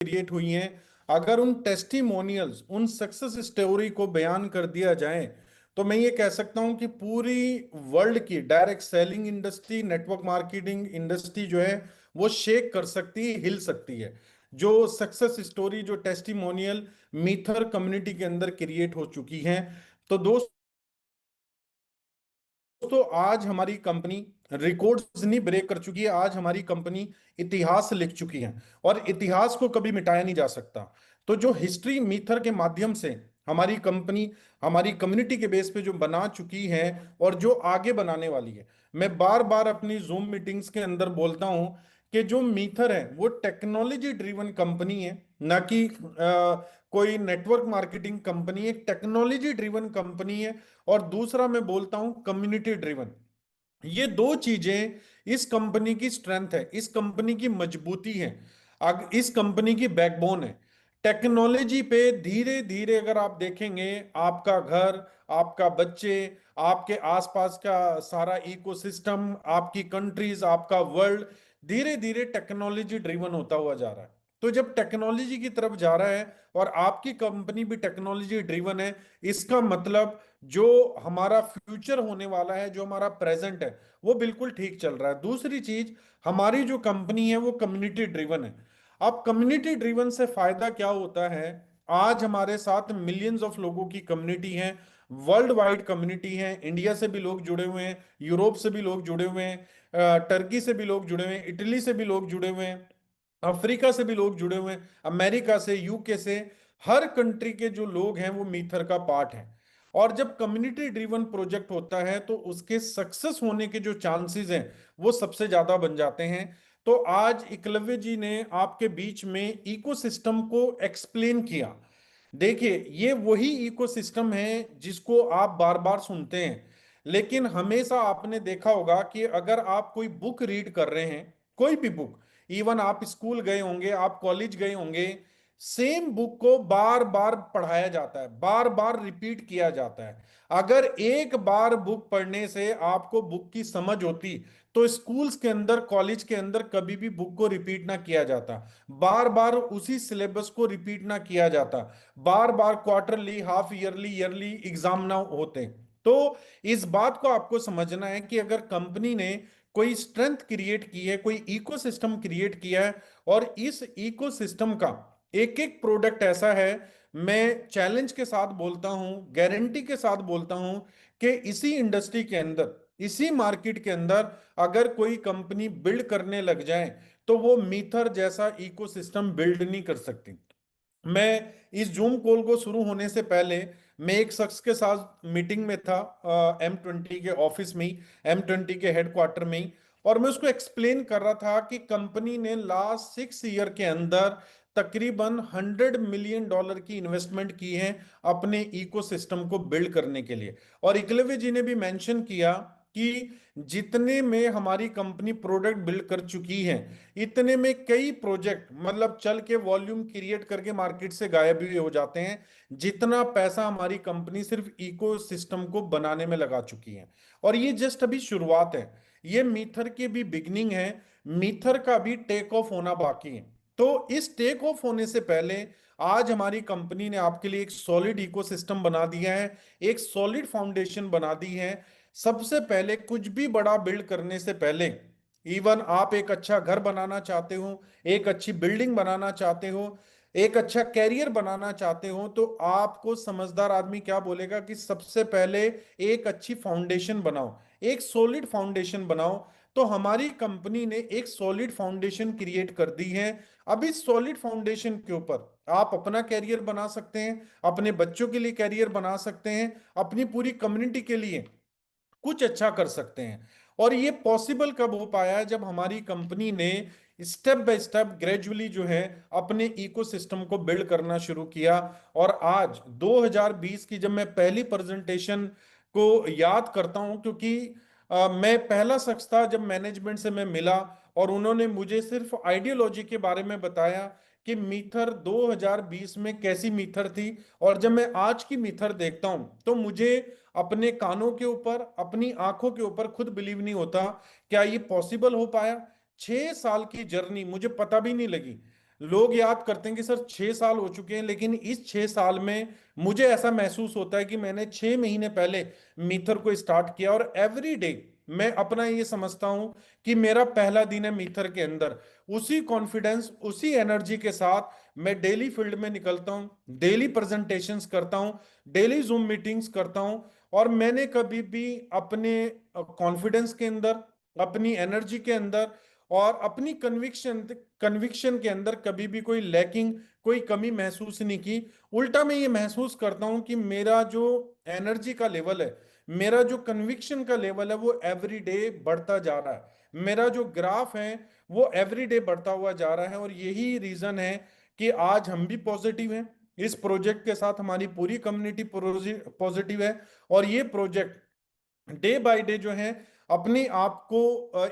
Create हुई हैं, अगर उन टेस्टिमोनियल्स, उन सक्सेस स्टोरी को बयान कर दिया जाए, तो मैं ये कह सकता हूं कि पूरी वर्ल्ड की direct selling industry, network marketing industry जो है वो शेक कर सकती है, हिल सकती है। जो सक्सेस स्टोरी, जो टेस्टिमोनियल मीथर कम्युनिटी के अंदर क्रिएट हो चुकी हैं। तो दोस्तों, आज हमारी कंपनी रिकॉर्ड्स नहीं ब्रेक कर चुकी है, आज हमारी कंपनी इतिहास लिख चुकी है, और इतिहास को कभी मिटाया नहीं जा सकता। तो जो हिस्ट्री मीथर के माध्यम से हमारी कंपनी, हमारी कम्युनिटी के बेस पे जो बना चुकी है और जो आगे बनाने वाली है, मैं बार बार अपनी जूम मीटिंग्स के अंदर बोलता हूं कि जो मीथर है वो टेक्नोलॉजी ड्रिवन कंपनी है, ना कि कोई नेटवर्क मार्केटिंग कंपनी, एक टेक्नोलॉजी ड्रिवन कंपनी है। और दूसरा मैं बोलता हूं कम्युनिटी ड्रिवन। ये दो चीजें इस कंपनी की स्ट्रेंथ है, इस कंपनी की मजबूती है, इस कंपनी की बैकबोन है। टेक्नोलॉजी पे धीरे धीरे अगर आप देखेंगे, आपका घर, आपका बच्चे, आपके आसपास का सारा इकोसिस्टम, आपकी कंट्रीज, आपका वर्ल्ड धीरे धीरे टेक्नोलॉजी ड्रिवन होता हुआ जा रहा है। तो जब टेक्नोलॉजी की तरफ जा रहा है और आपकी कंपनी भी टेक्नोलॉजी ड्रिवन है, इसका मतलब जो हमारा फ्यूचर होने वाला है, जो हमारा प्रेजेंट है, वो बिल्कुल ठीक चल रहा है। दूसरी चीज, हमारी जो कंपनी है वो कम्युनिटी ड्रिवन है। अब कम्युनिटी ड्रिवन से फायदा क्या होता है? आज हमारे साथ मिलियंस ऑफ लोगों की कम्युनिटी है, वर्ल्ड वाइड कम्युनिटी है। इंडिया से भी लोग जुड़े हुए हैं, यूरोप से भी लोग जुड़े हुए हैं, टर्की से भी लोग जुड़े हुए हैं, इटली से भी लोग जुड़े हुए हैं, अफ्रीका से भी लोग जुड़े हुए हैं, अमेरिका से, यूके से। हर कंट्री के जो लोग हैं वो मीथर का पार्ट है। और जब कम्युनिटी ड्रिवन प्रोजेक्ट होता है तो उसके सक्सेस होने के जो चांसेस हैं वो सबसे ज्यादा बन जाते हैं। तो आज एकलव्य जी ने आपके बीच में इकोसिस्टम को एक्सप्लेन किया। देखिए, ये वही इकोसिस्टम है जिसको आप बार बार सुनते हैं, लेकिन हमेशा आपने देखा होगा कि अगर आप कोई बुक रीड कर रहे हैं, कोई भी बुक, इवन आप स्कूल गए होंगे, आप कॉलेज गए होंगे, सेम बुक को बार बार पढ़ाया जाता है, बार बार रिपीट किया जाता है। अगर एक बार बुक पढ़ने से आपको बुक की समझ होती, तो स्कूल्स के अंदर, कॉलेज के अंदर कभी भी बुक को रिपीट ना किया जाता, बार बार उसी सिलेबस को रिपीट ना किया जाता, बार बार quarterly, half yearly, yearly exam ना होते। तो इस बात को आपको समझना है कि अगर कंपनी ने कोई स्ट्रेंथ क्रिएट की है, कोई इकोसिस्टम क्रिएट किया है, और इस इकोसिस्टम का एक एक प्रोडक्ट ऐसा है, मैं चैलेंज के साथ बोलता हूं, गारंटी के साथ बोलता हूं कि इसी इंडस्ट्री के अंदर, इसी मार्केट के अंदर अगर कोई कंपनी बिल्ड करने लग जाए तो वो मीथर जैसा इकोसिस्टम बिल्ड नहीं कर सकती। मैं इस जूम कॉल को शुरू होने से पहले मैं एक शख्स के साथ मीटिंग में था, M20 के ऑफिस में ही, M20 के हेडक्वार्टर में ही। और मैं उसको एक्सप्लेन कर रहा था कि कंपनी ने लास्ट 6 ईयर के अंदर तकरीबन $100 मिलियन की इन्वेस्टमेंट की है अपने इकोसिस्टम को बिल्ड करने के लिए। और इकलव्य जी ने भी मेंशन किया कि जितने में हमारी कंपनी प्रोडक्ट बिल्ड कर चुकी है, इतने में कई प्रोजेक्ट मतलब चल के वॉल्यूम क्रिएट करके मार्केट से गायब भी हो जाते हैं, जितना पैसा हमारी कंपनी सिर्फ इकोसिस्टम को बनाने में लगा चुकी है। और ये जस्ट अभी शुरुआत है, ये मीथर की भी बिगनिंग है, मीथर का भी टेक ऑफ होना बाकी है। तो इस टेक ऑफ होने से पहले आज हमारी कंपनी ने आपके लिए एक सॉलिड इकोसिस्टम बना दिया है, एक सॉलिड फाउंडेशन बना दी है। सबसे पहले कुछ भी बड़ा बिल्ड करने से पहले, इवन आप एक अच्छा घर बनाना चाहते हो, एक अच्छी बिल्डिंग बनाना चाहते हो, एक अच्छा कैरियर बनाना चाहते हो, तो आपको समझदार आदमी क्या बोलेगा कि सबसे पहले एक अच्छी फाउंडेशन बनाओ, एक सॉलिड फाउंडेशन बनाओ। तो हमारी कंपनी ने एक सॉलिड फाउंडेशन क्रिएट कर दी है। अब इस सॉलिड फाउंडेशन के ऊपर आप अपना कैरियर बना सकते हैं, अपने बच्चों के लिए कैरियर बना सकते हैं, अपनी पूरी कम्युनिटी के लिए कुछ अच्छा कर सकते हैं। और ये पॉसिबल कब हो पाया? जब हमारी कंपनी ने स्टेप बाय स्टेप ग्रेजुअली जो है अपने इकोसिस्टम को बिल्ड करना शुरू किया। और आज 2020 की जब मैं पहली प्रेजेंटेशन को याद करता हूं, क्योंकि मैं पहला शख्स था जब मैनेजमेंट से मैं मिला और उन्होंने मुझे सिर्फ आइडियोलॉजी के बारे में बताया कि मीथर 2020 में कैसी मीथर थी। और जब मैं आज की मीथर देखता हूं तो मुझे अपने कानों के ऊपर, अपनी आंखों के ऊपर खुद बिलीव नहीं होता, क्या ये पॉसिबल हो पाया? 6 साल की जर्नी मुझे पता भी नहीं लगी। लोग याद करते हैं कि सर 6 साल हो चुके हैं, लेकिन इस 6 साल में मुझे ऐसा महसूस होता है कि मैंने 6 महीने पहले मीथर को स्टार्ट किया, और एवरी डे मैं अपना ये समझता हूं कि मेरा पहला दिन है मीथर के अंदर। उसी कॉन्फिडेंस, उसी एनर्जी के साथ मैं डेली फील्ड में निकलता हूं, डेली प्रेजेंटेशंस करता हूं, डेली जूम मीटिंग्स करता हूं। और मैंने कभी भी अपने कॉन्फिडेंस के अंदर, अपनी एनर्जी के अंदर और अपनी कन्विक्शन कन्विक्शन के अंदर कभी भी कोई लैकिंग, कोई कमी महसूस नहीं की। उल्टा मैं ये महसूस करता हूं कि मेरा जो एनर्जी का लेवल है, मेरा जो कन्विक्शन का लेवल है, वो एवरी डे बढ़ता जा रहा है। मेरा जो ग्राफ है वो एवरी डे बढ़ता हुआ जा रहा है, और यही रीजन है कि आज हम भी पॉजिटिव हैं। इस प्रोजेक्ट के साथ हमारी पूरी कम्युनिटी पॉजिटिव है, और ये प्रोजेक्ट डे बाय डे जो है अपने आप को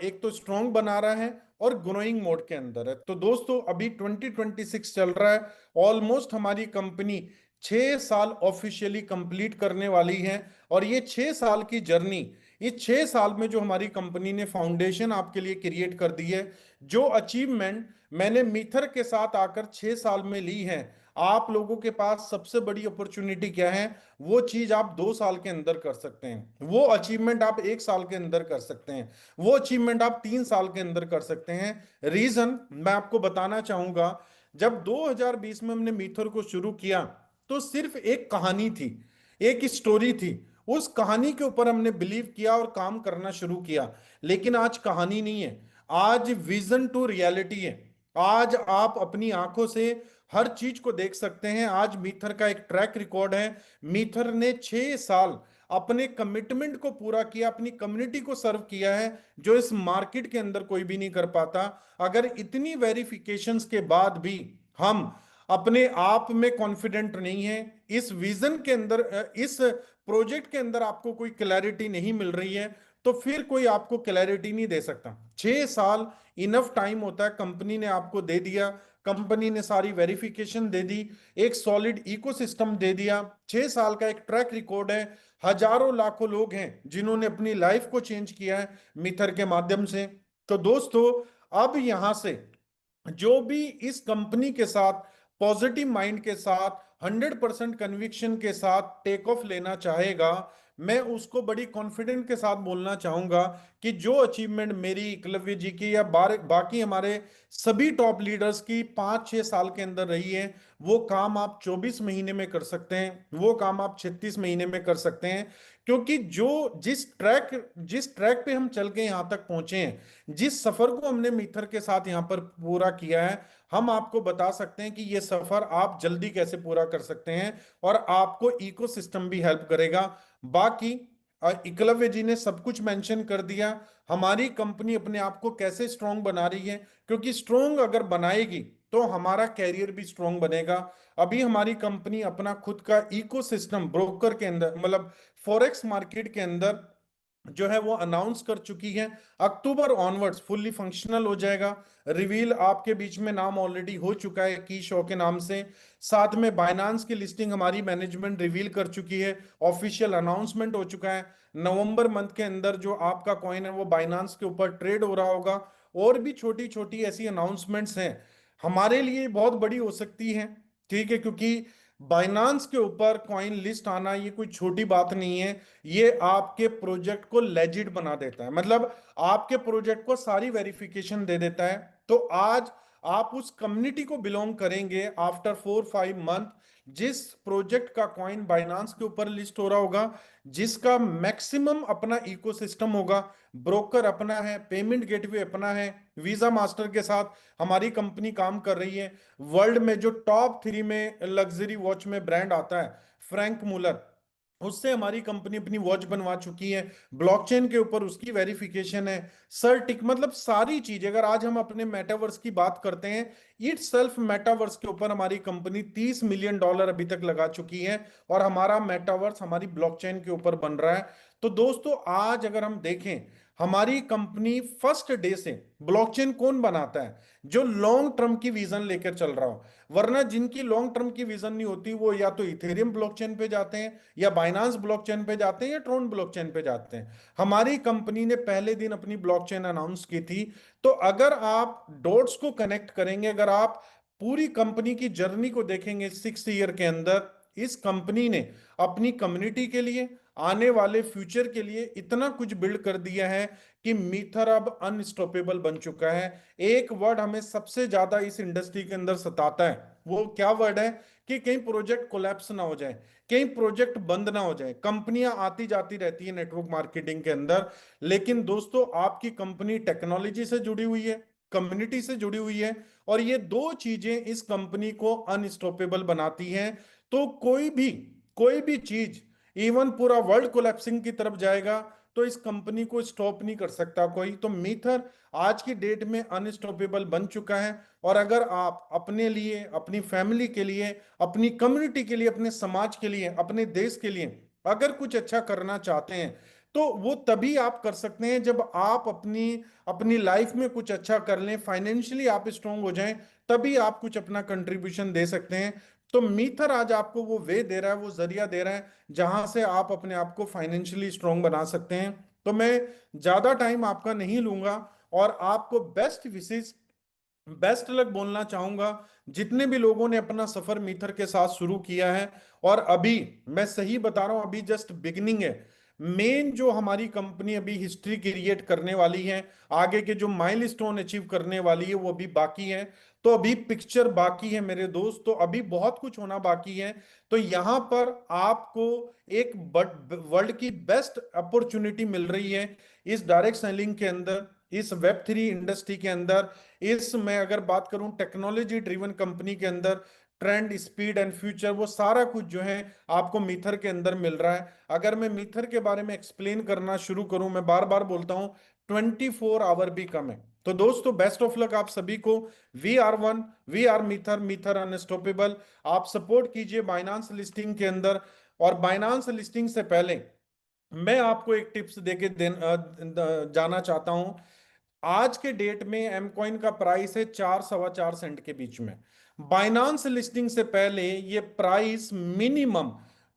एक तो स्ट्रांग बना रहा है और ग्रोइंग मोड के अंदर है। तो दोस्तों अभी 2026 चल रहा है, ऑलमोस्ट हमारी कंपनी 6 साल ऑफिशियली कंप्लीट करने वाली है। और ये 6 साल की जर्नी, इस 6 साल में जो हमारी कंपनी ने फाउंडेशन आपके लिए क्रिएट कर दी है, जो अचीवमेंट मैंने मीथर के साथ आकर 6 साल में ली है, आप लोगों के पास सबसे बड़ी अपॉर्चुनिटी क्या है? वो चीज आप 2 साल के अंदर कर सकते हैं, वो अचीवमेंट आप 1 साल के अंदर कर सकते हैं, वो अचीवमेंट आप 3 साल के अंदर कर सकते हैं। रीजन मैं आपको बताना चाहूंगा। जब 2020 में हमने मीथर को शुरू किया, तो सिर्फ एक कहानी थी, एक स्टोरी थी। उस कहानी के ऊपर हमने बिलीव किया और काम करना शुरू किया। लेकिन आज कहानी नहीं है, आज विजन टू रियलिटी है। आज आप अपनी आंखों से हर चीज को देख सकते हैं। आज मीथर का एक ट्रैक रिकॉर्ड है। मीथर ने 6 साल अपने कमिटमेंट को पूरा किया, अपनी कम्युनिटी को सर्व किया है, जो इस मार्केट के अंदर कोई भी नहीं कर पाता। अगर इतनी वेरिफिकेशंस के बाद भी हम अपने आप में कॉन्फिडेंट नहीं है, इस विजन के अंदर, इस प्रोजेक्ट के अंदर आपको कोई क्लैरिटी नहीं मिल रही है, तो फिर कोई आपको क्लैरिटी नहीं दे सकता। 6 साल इनफ टाइम होता है, कंपनी ने आपको दे दिया, कंपनी ने सारी वेरिफिकेशन दे दी, एक सॉलिड इकोसिस्टम दे दिया। 6 साल का एक ट्रैक रिकॉर्ड है। हजारों लाखों लोग हैं जिन्होंने अपनी लाइफ को चेंज किया है मिथर के माध्यम से। तो दोस्तों अब यहां से जो भी इस कंपनी के साथ पॉजिटिव माइंड के साथ 100% कन्विक्शन के साथ टेक ऑफ लेना चाहेगा, मैं उसको बड़ी कॉन्फिडेंट के साथ बोलना चाहूंगा कि जो अचीवमेंट मेरी, एकलव्य जी की, या बाकी हमारे सभी टॉप लीडर्स की 5-6 साल के अंदर रही है, वो काम आप 24 महीने में कर सकते हैं, वो काम आप 36 महीने में कर सकते हैं। क्योंकि जो जिस ट्रैक पे हम चल के यहाँ तक पहुंचे हैं, जिस सफर को हमने मिथर के साथ यहाँ पर पूरा किया है, हम आपको बता सकते हैं कि ये सफर आप जल्दी कैसे पूरा कर सकते हैं, और आपको इकोसिस्टम भी हेल्प करेगा। बाकी एकलव्य जी ने सब कुछ मेंशन कर दिया। हमारी कंपनी अपने आप को कैसे स्ट्रांग बना रही है, क्योंकि स्ट्रांग अगर बनाएगी तो हमारा कैरियर भी स्ट्रांग बनेगा। अभी हमारी कंपनी अपना खुद का इकोसिस्टम ब्रोकर के अंदर, मतलब फॉरेक्स मार्केट के अंदर जो है वो अनाउंस कर चुकी है। अक्टूबर ऑनवर्ड्स फुल्ली फंक्शनल हो जाएगा। रिवील आपके बीच में नाम ऑलरेडी हो चुका है की शो के नाम से। साथ में बाइनांस की लिस्टिंग हमारी मैनेजमेंट रिवील कर चुकी है, ऑफिशियल अनाउंसमेंट हो चुका है। नवंबर मंथ के अंदर जो आपका कॉइन है वो बाइनांस के ऊपर ट्रेड हो रहा होगा। और भी छोटी छोटी ऐसी अनाउंसमेंट्स हैं, हमारे लिए बहुत बड़ी हो सकती हैं। ठीक है, क्योंकि बाइनांस के ऊपर कॉइन लिस्ट आना ये कोई छोटी बात नहीं है। ये आपके प्रोजेक्ट को लेजिट बना देता है, मतलब आपके प्रोजेक्ट को सारी वेरिफिकेशन दे देता है। तो आज आप उस कम्युनिटी को बिलोंग करेंगे आफ्टर 4-5 मंथ, जिस प्रोजेक्ट का कॉइन बाइनांस के ऊपर लिस्ट हो रहा होगा, जिसका मैक्सिमम अपना इकोसिस्टम होगा, ब्रोकर अपना है, पेमेंट गेटवे अपना है, वीजा मास्टर के साथ हमारी कंपनी काम कर रही है। वर्ल्ड में जो टॉप 3 में लग्जरी वॉच में ब्रांड आता है फ्रैंक मुलर, उससे हमारी कंपनी अपनी वॉच बनवा चुकी है। ब्लॉकचेन के ऊपर उसकी वेरिफिकेशन है। सर्टिक, मतलब सारी चीज। अगर आज हम अपने मेटावर्स की बात करते हैं, इट सेल्फ मेटावर्स के ऊपर हमारी कंपनी $30 मिलियन अभी तक लगा चुकी है, और हमारा मेटावर्स हमारी ब्लॉकचेन के ऊपर बन रहा है। तो दोस्तों आज अगर हम देखें, हमारी कंपनी फर्स्ट डे से, ब्लॉकचेन कौन बनाता है? जो लॉन्ग टर्म की विजन लेकर चल रहा हो। वरना जिनकी लॉन्ग टर्म की विजन नहीं होती, वो या तो इथेरियम ब्लॉकचेन पे जाते हैं, या बाइनांस ब्लॉकचेन पे जाते हैं, या ट्रोन ब्लॉकचेन पे जाते हैं। हमारी कंपनी ने पहले दिन अपनी ब्लॉकचेन अनाउंस की थी। तो अगर आप डॉट्स को कनेक्ट करेंगे, अगर आप पूरी कंपनी की जर्नी को देखेंगे 6 ईयर के अंदर, इस कंपनी ने अपनी कम्युनिटी के लिए, आने वाले फ्यूचर के लिए इतना कुछ बिल्ड कर दिया है कि मीथर अब अनस्टॉपेबल बन चुका है। एक वर्ड हमें सबसे ज्यादा इस इंडस्ट्री के अंदर सताता है, वो क्या वर्ड है? कि कहीं प्रोजेक्ट कोलैप्स ना हो जाए, कहीं प्रोजेक्ट बंद ना हो जाए। कंपनियां आती जाती रहती है नेटवर्क मार्केटिंग के अंदर, लेकिन दोस्तों आपकी कंपनी टेक्नोलॉजी से जुड़ी हुई है, कम्युनिटी से जुड़ी हुई है, और ये दो चीजें इस कंपनी को अनस्टॉपेबल बनाती हैं। तो कोई भी चीज, इवन पूरा वर्ल्ड कोलैप्सिंग की तरफ जाएगा तो इस कंपनी को स्टॉप नहीं कर सकता कोई। तो मीथर आज की डेट में अनस्टॉपेबल बन चुका है। और अगर आप अपने लिए, अपनी फैमिली के लिए, अपनी कम्युनिटी के लिए, अपने समाज के लिए, अपने देश के लिए अगर कुछ अच्छा करना चाहते हैं, तो वो तभी आप कर सकते हैं जब आप अपनी अपनी लाइफ में कुछ अच्छा कर लें, फाइनेंशियली आप स्ट्रांग हो जाएं, तभी आप कुछ अपना कंट्रीब्यूशन दे सकते हैं। तो मीथर आज आपको वो वे दे रहा है, वो जरिया दे रहा है जहां से आप अपने आप को फाइनेंशियली स्ट्रांग बना सकते हैं। तो मैं ज्यादा टाइम आपका नहीं लूंगा और आपको बेस्ट विशेष, बेस्ट लक बोलना चाहूंगा जितने भी लोगों ने अपना सफर मीथर के साथ शुरू किया है। और अभी मैं सही बता रहा हूं, अभी जस्ट बिगिनिंग है। मेन जो हमारी कंपनी अभी हिस्ट्री क्रिएट करने वाली है, आगे के जो माइलस्टोन अचीव करने वाली है वो अभी बाकी है। तो अभी पिक्चर बाकी है मेरे दोस्त, तो अभी बहुत कुछ होना बाकी है। तो यहां पर आपको एक वर्ल्ड की बेस्ट अपॉर्चुनिटी मिल रही है इस डायरेक्ट सेलिंग के अंदर, इस वेब 3 इंडस्ट्री के अंदर, इस मैं अगर बात करूं टेक्नोलॉजी ड्रिवन कंपनी के अंदर। ट्रेंड, स्पीड एंड फ्यूचर, वो सारा कुछ जो है आपको मीथर के अंदर मिल रहा है। अगर मैं मीथर के बारे में एक्सप्लेन करना शुरू करूं, मैं बार बार बोलता हूं 24 आवर भी कम है। तो दोस्तों बेस्ट ऑफ लक आप सभी को। VR1, वी आर मीथर, मीथर अनस्टॉपेबल। आप सपोर्ट कीजिए बाइनांस लिस्टिंग के अंदर। और बाइनांस लिस्टिंग से पहले मैं आपको एक टिप्स देके जाना चाहता हूं। आज के डेट में एम कॉइन का प्राइस है 4 सवा 4 सेंट के बीच में। बाइनांस लिस्टिंग से पहले ये प्राइस मिनिमम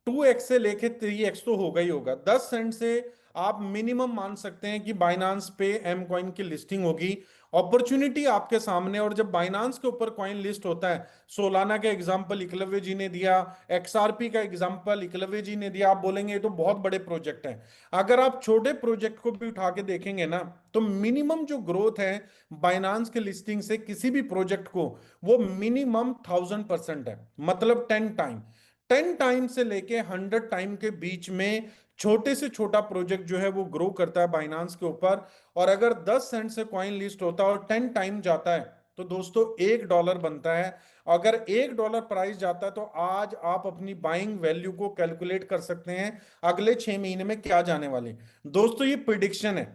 2x से लेके 3x तो होगा ही होगा। 10 सेंट से आप मिनिमम मान सकते हैं कि बाइनांस पे एम कॉइन की लिस्टिंग होगी। अपॉर्चुनिटी आपके सामने। और जब बाइनांस के ऊपर कॉइन लिस्ट होता है, सोलाना का एग्जांपल एकलव्य जी ने दिया, XRP का एग्जांपल एकलव्य जी ने दिया, आप बोलेंगे ये तो बहुत बड़े प्रोजेक्ट हैं। अगर आप छोटे प्रोजेक्ट को भी उठा के देखेंगे ना, तो मिनिमम जो ग्रोथ है बाइनांस के लिस्टिंग से किसी भी प्रोजेक्ट को, वो मिनिमम 1000% है। मतलब 10 टाइम, 10 टाइम से लेके 100 टाइम के बीच में छोटे से छोटा प्रोजेक्ट जो है वो ग्रो करता है बाइनांस के ऊपर। और अगर 10 सेंट से कॉइन लिस्ट होता है और 10 टाइम जाता है, तो दोस्तों $1 बनता है। अगर $1 प्राइस जाता है तो आज आप अपनी बाइंग वैल्यू को कैलकुलेट कर सकते हैं अगले 6 महीने में क्या जाने वाले। दोस्तों ये प्रिडिक्शन है।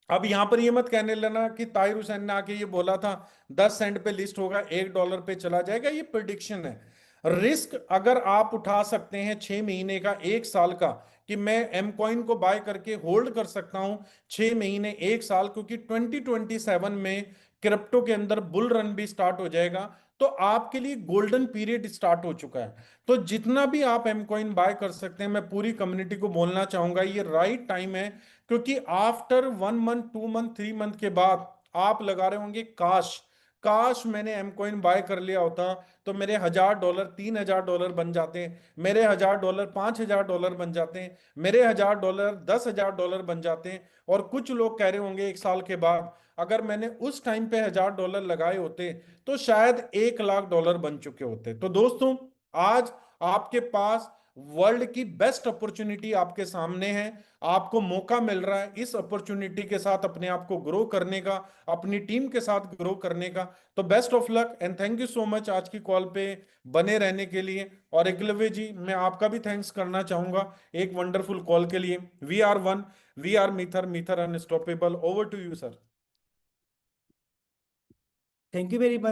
अब यहां पर ये मत कहने लेना कि ताहिर हुसैन ने आके ये बोला था 10 सेंट पे लिस्ट होगा, $1 पे चला जाएगा। ये प्रिडिक्शन है। रिस्क अगर आप उठा सकते हैं 6 महीने का, 1 साल का, कि मैं एम कॉइन को बाय करके होल्ड कर सकता हूं 6 महीने, 1 साल, क्योंकि 2027 में क्रिप्टो के अंदर बुल रन भी स्टार्ट हो जाएगा। तो आपके लिए गोल्डन पीरियड स्टार्ट हो चुका है। तो जितना भी आप एम कॉइन बाय कर सकते हैं, मैं पूरी कम्युनिटी को बोलना चाहूंगा ये राइट टाइम है। क्योंकि आफ्टर 1 मंथ, 2 मंथ, 3 मंथ के बाद आप लगा रहे होंगे काश, काश मैंने एम कॉइन बाय कर लिया होता तो मेरे $1000 $3000 बन जाते हैं, मेरे $1000 $5000 बन जाते हैं, मेरे $1000 $10,000 बन जाते हैं। और कुछ लोग कह रहे होंगे 1 साल के बाद, अगर मैंने उस टाइम पे $1000 लगाए होते तो शायद $1 लाख बन चुके होते। तो दोस्तों आज आपके पास वर्ल्ड की बेस्ट अपॉर्चुनिटी आपके सामने है। आपको मौका मिल रहा है इस अपॉर्चुनिटी के साथ अपने आप को ग्रो करने का, अपनी टीम के साथ ग्रो करने का। तो best of luck and thank you so much आज की कॉल पे बने रहने के लिए। और एकलव्य जी मैं आपका भी थैंक्स करना चाहूंगा एक वंडरफुल कॉल के लिए। VR1, वी आर मीथर, मीथर unstoppable. Over to you sir. Thank you very much.